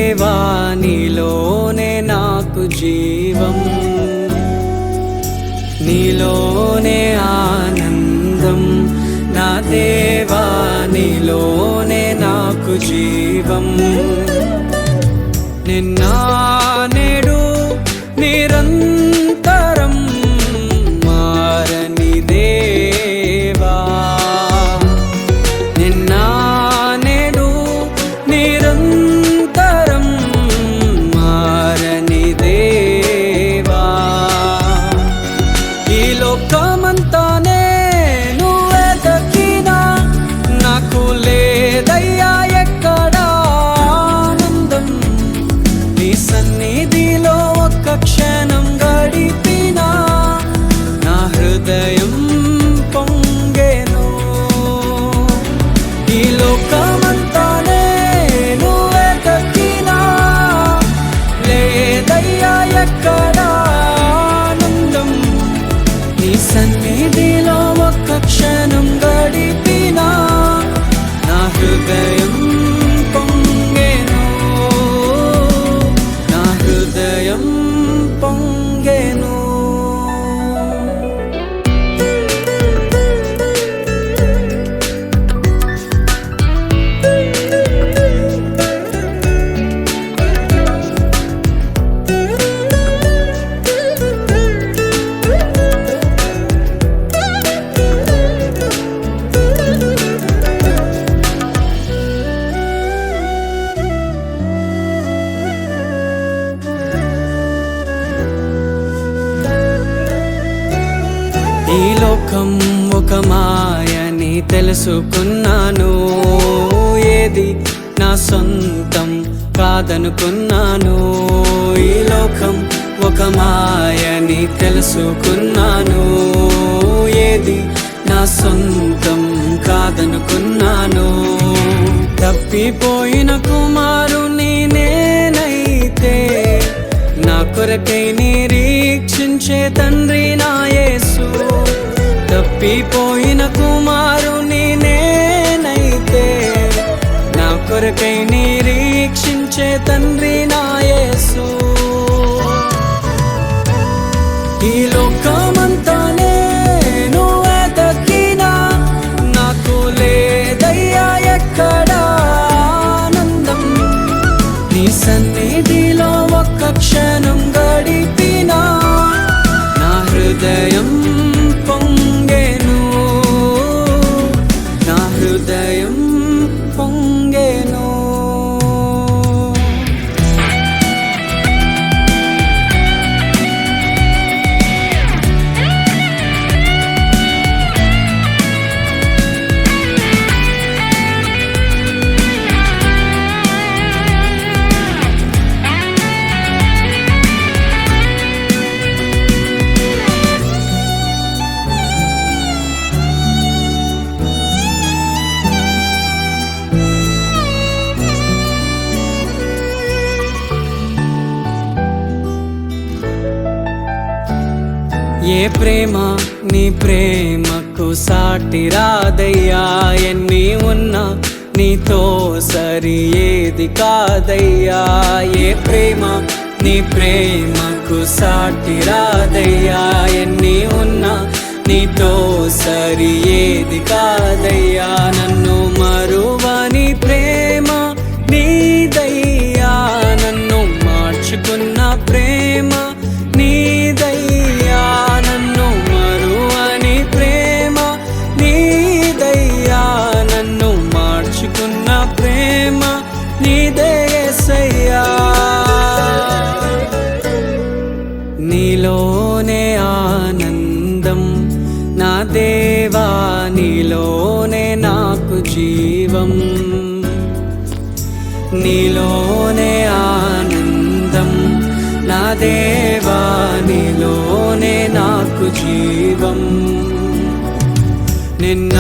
దేవా నీలోనే నాకు జీవం, నీలోనే ఆనందం, నా దేవా నీలోనే నాకు జీవం. నిన్న నేడు నిరంతరం మారని దేవా, నిన్న నేడు నిరంతరం మారని దేవా. ఈ లోకమంతానే నువ్వే దక్కినా నాకు లేదయ్యా ఎక్కడా ఆనందం. నీ సన్నిధిలో ఒక్క క్షణం గడిపినా నా హృదయం పొంగెను. ఈ లోకమంతానే నువ్వే దక్కినా లేదయ్యా ఎక్కడా ఆనందం. నీ సన్నిధిలో ఒక్క క్షణం గడిపినా నా హృదయం పొంగెను, నా హృదయం పొంగెను. ఈ లోకం ఒక మాయని తెలుసుకున్నాను, ఏది నా సొంతం కాదనుకున్నాను. ఈ లోకం ఒక మాయని తెలుసుకున్నాను, ఏది నా సొంతం కాదనుకున్నాను. తప్పిపోయిన కుమారుని నేనైతే నా కొరకై నిరీక్షించే తండ్రి నా యేసు. తప్పిపోయిన కుమారుని నేనైతే నా కొరకై నిరీక్షించే తండ్రి నా యేసు. ఈ లోకమంతానే నువ్వే దక్కినా నాకు లేదయ్యా ఎక్కడా ఆనందం. నీ సన్నిధిలో ఒక్క క్షణం గడిపినా నా హృదయం పొంగెను, నా హృదయం పొంగెను. ఏ ప్రేమ నీ ప్రేమకు సాటి రాదయ్యా, ఎన్ని ఉన్నా నీతో సరి ఏది కాదయ్యా. ఏ ప్రేమ నీ ప్రేమకు సాటి రాదయ్యా, ఎన్ని ఉన్నా నీతో సరి ఏది కాదయ్యా. నన్ను మరువని ప్రేమ నీదయ్యా, నన్ను మార్చుకున్న ప్రేమ నీదయ్యా. నన్ను మరువని ప్రేమ నీదయ్యా, నన్ను మార్చుకున్న ప్రేమ నీదే యేసయ్యా. నీలోనే ఆనందం, నా దేవా నీలోనే నాకు జీవం, నీలోనే ఆనందం, నా దేవా నీలోనే నాకు జీవం. నిన్న